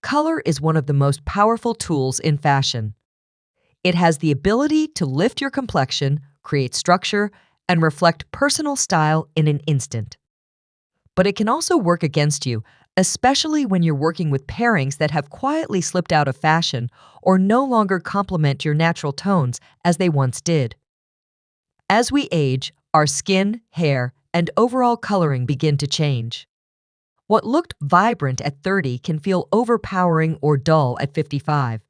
Color is one of the most powerful tools in fashion. It has the ability to lift your complexion, create structure, and reflect personal style in an instant. But it can also work against you, especially when you're working with pairings that have quietly slipped out of fashion or no longer complement your natural tones as they once did. As we age, our skin, hair, and overall coloring begin to change. What looked vibrant at 30 can feel overpowering or dull at 55.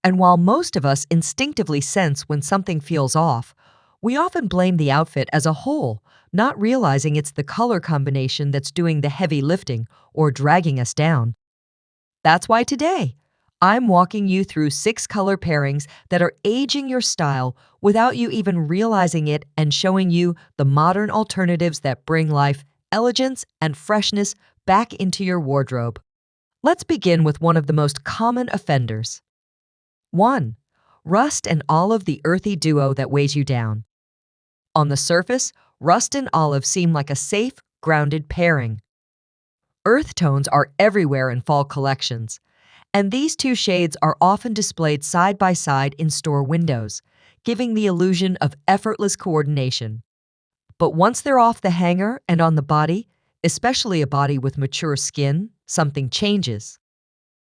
And while most of us instinctively sense when something feels off, we often blame the outfit as a whole, not realizing it's the color combination that's doing the heavy lifting or dragging us down. That's why today, I'm walking you through 6 color pairings that are aging your style without you even realizing it and showing you the modern alternatives that bring life, elegance, and freshness back into your wardrobe. Let's begin with one of the most common offenders. 1. Rust and olive, the earthy duo that weighs you down. On the surface, rust and olive seem like a safe, grounded pairing. Earth tones are everywhere in fall collections, and these two shades are often displayed side by side in store windows, giving the illusion of effortless coordination. But once they're off the hanger and on the body, especially a body with mature skin, something changes.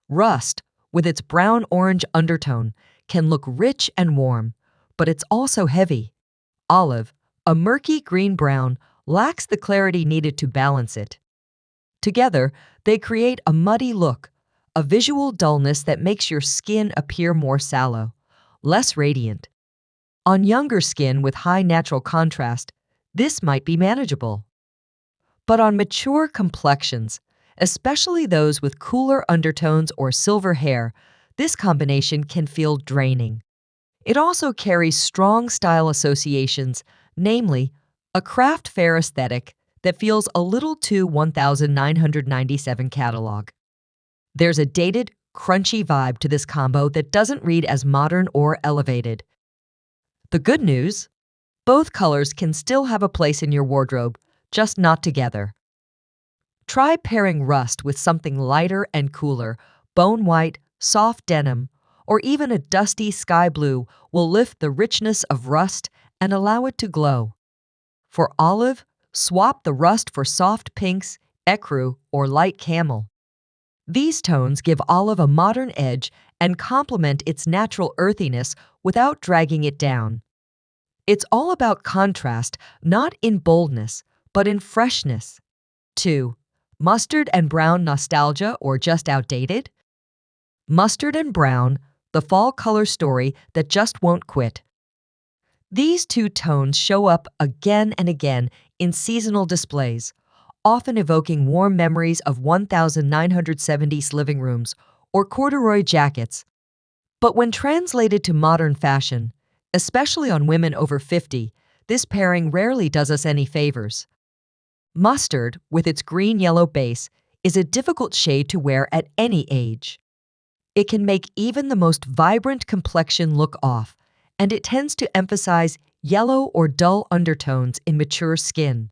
Rust, with its brown-orange undertone, can look rich and warm, but it's also heavy. Olive, a murky green-brown, lacks the clarity needed to balance it. Together, they create a muddy look, a visual dullness that makes your skin appear more sallow, less radiant. On younger skin with high natural contrast, this might be manageable. But on mature complexions, especially those with cooler undertones or silver hair, this combination can feel draining. It also carries strong style associations, namely, a craft fair aesthetic that feels a little too 1997 catalog. There's a dated, crunchy vibe to this combo that doesn't read as modern or elevated. The good news? Both colors can still have a place in your wardrobe, just not together. Try pairing rust with something lighter and cooler. Bone white, soft denim, or even a dusty sky blue will lift the richness of rust and allow it to glow. For olive, swap the rust for soft pinks, ecru, or light camel. These tones give olive a modern edge and complement its natural earthiness without dragging it down. It's all about contrast, not in boldness, but in freshness. 2. Mustard and brown nostalgia or just outdated? Mustard and brown, the fall color story that just won't quit. These two tones show up again and again in seasonal displays, often evoking warm memories of 1970s living rooms or corduroy jackets. But when translated to modern fashion, especially on women over 50, this pairing rarely does us any favors. Mustard, with its green-yellow base, is a difficult shade to wear at any age. It can make even the most vibrant complexion look off, and it tends to emphasize yellow or dull undertones in mature skin.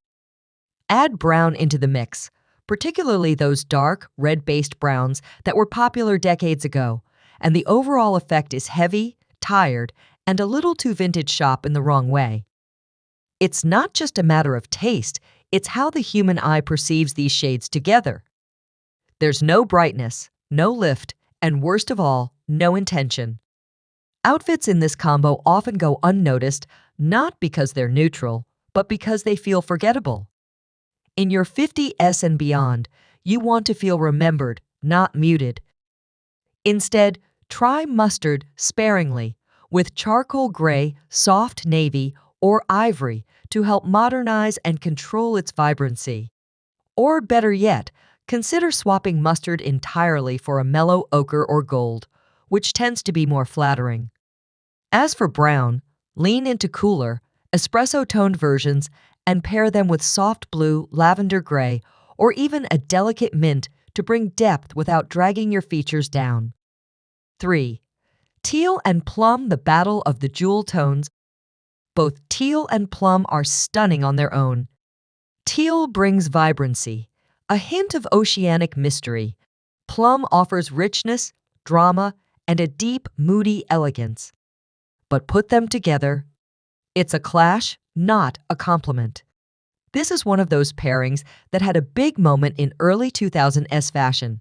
Add brown into the mix, particularly those dark, red-based browns that were popular decades ago, and the overall effect is heavy, tired, and a little too vintage shop in the wrong way. It's not just a matter of taste, it's how the human eye perceives these shades together. There's no brightness, no lift, and worst of all, no intention. Outfits in this combo often go unnoticed, not because they're neutral, but because they feel forgettable. In your 50s and beyond, you want to feel remembered, not muted. Instead, try mustard sparingly with charcoal gray, soft navy, or ivory to help modernize and control its vibrancy. Or better yet, consider swapping mustard entirely for a mellow ochre or gold, which tends to be more flattering. As for brown, lean into cooler, espresso-toned versions and pair them with soft blue, lavender gray, or even a delicate mint to bring depth without dragging your features down. 3. Teal and plum, the battle of the jewel tones. Both teal and plum are stunning on their own. Teal brings vibrancy, a hint of oceanic mystery, Plum offers richness, drama, and a deep, moody elegance. But put them together, it's a clash, not a complement. This is one of those pairings that had a big moment in early 2000s fashion.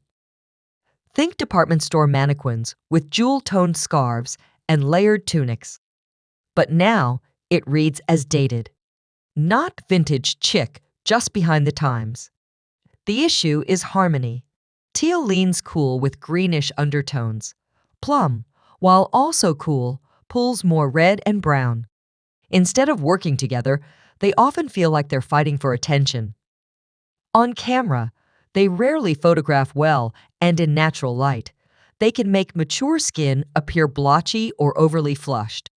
Think department store mannequins with jewel-toned scarves and layered tunics. But now it reads as dated. Not vintage chic, just behind the times. The issue is harmony. Teal leans cool with greenish undertones. Plum, while also cool, pulls more red and brown. Instead of working together, they often feel like they're fighting for attention. On camera, they rarely photograph well and in natural light. They can make mature skin appear blotchy or overly flushed.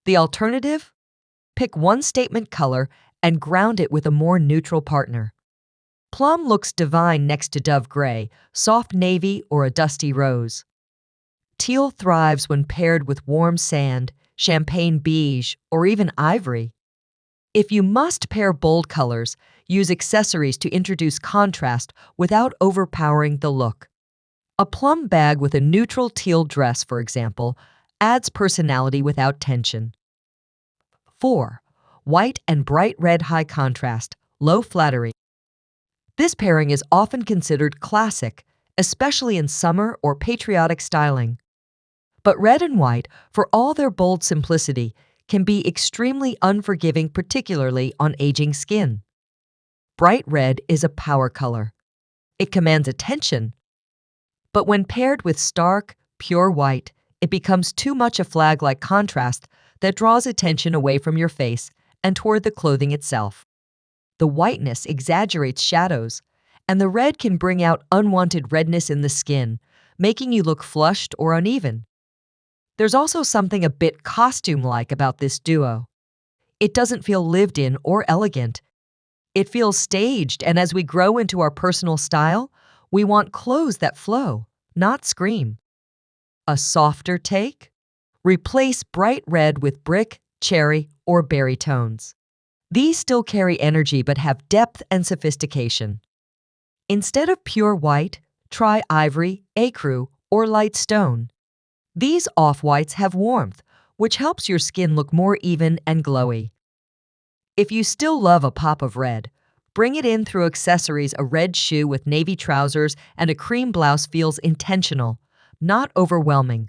The alternative? Pick one statement color and ground it with a more neutral partner. Plum looks divine next to dove gray, soft navy, or a dusty rose. Teal thrives when paired with warm sand, champagne beige, or even ivory. If you must pair bold colors, use accessories to introduce contrast without overpowering the look. A plum bag with a neutral teal dress, for example, adds personality without tension. 4. White and bright red high contrast, low flattering. This pairing is often considered classic, especially in summer or patriotic styling. But red and white, for all their bold simplicity, can be extremely unforgiving, particularly on aging skin. Bright red is a power color. It commands attention. But when paired with stark, pure white, it becomes too much a flag-like contrast that draws attention away from your face and toward the clothing itself. The whiteness exaggerates shadows, and the red can bring out unwanted redness in the skin, making you look flushed or uneven. There's also something a bit costume-like about this duo. It doesn't feel lived in or elegant. It feels staged, and as we grow into our personal style, we want clothes that flow, not scream. A softer take? Replace bright red with brick, cherry, or berry tones. These still carry energy but have depth and sophistication. Instead of pure white, try ivory, ecru, or light stone. These off-whites have warmth, which helps your skin look more even and glowy. If you still love a pop of red, bring it in through accessories. A red shoe with navy trousers and a cream blouse feels intentional, not overwhelming.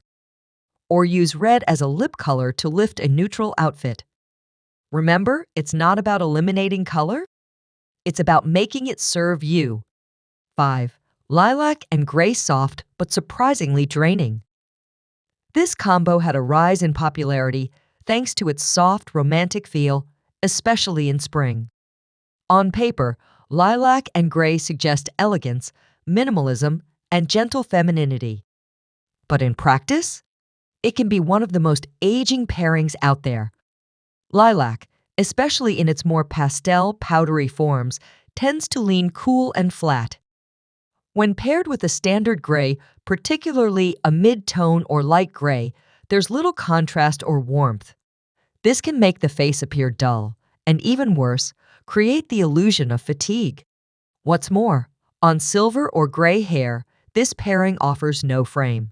Or use red as a lip color to lift a neutral outfit. Remember, it's not about eliminating color. It's about making it serve you. 5. Lilac and gray soft but surprisingly draining. This combo had a rise in popularity thanks to its soft, romantic feel, especially in spring. On paper, lilac and gray suggest elegance, minimalism, and gentle femininity. But in practice, it can be one of the most aging pairings out there. Lilac, especially in its more pastel, powdery forms, tends to lean cool and flat. When paired with a standard gray, particularly a mid-tone or light gray, there's little contrast or warmth. This can make the face appear dull, and even worse, create the illusion of fatigue. What's more, on silver or gray hair, this pairing offers no frame.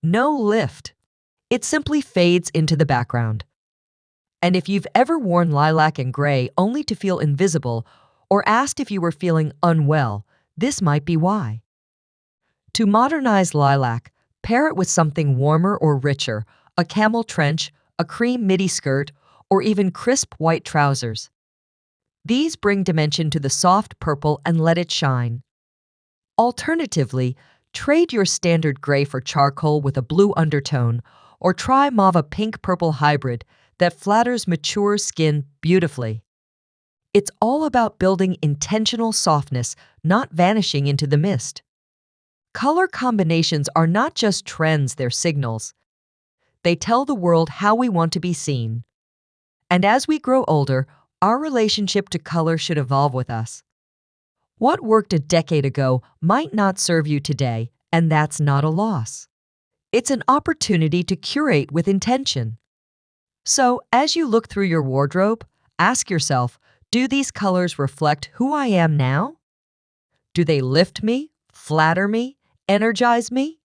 No lift. It simply fades into the background. And if you've ever worn lilac and gray only to feel invisible or asked if you were feeling unwell, this might be why. To modernize lilac, pair it with something warmer or richer, a camel trench, a cream midi skirt, or even crisp white trousers. These bring dimension to the soft purple and let it shine. Alternatively, trade your standard gray for charcoal with a blue undertone, or try mauve pink-purple hybrid that flatters mature skin beautifully. It's all about building intentional softness, not vanishing into the mist. Color combinations are not just trends, they're signals. They tell the world how we want to be seen. And as we grow older, our relationship to color should evolve with us. What worked a decade ago might not serve you today, and that's not a loss. It's an opportunity to curate with intention. So, as you look through your wardrobe, ask yourself, do these colors reflect who I am now? Do they lift me, flatter me, energize me?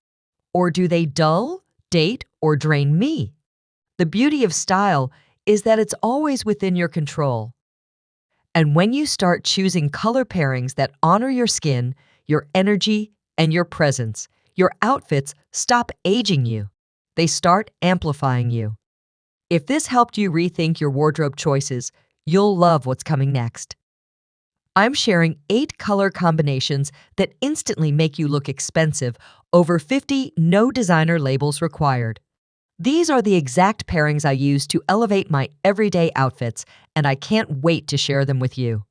Or do they dull, date, or drain me? The beauty of style is that it's always within your control. And when you start choosing color pairings that honor your skin, your energy, and your presence, your outfits stop aging you. They start amplifying you. If this helped you rethink your wardrobe choices, you'll love what's coming next. I'm sharing 8 color combinations that instantly make you look expensive, over 50 no designer labels required. These are the exact pairings I use to elevate my everyday outfits, and I can't wait to share them with you.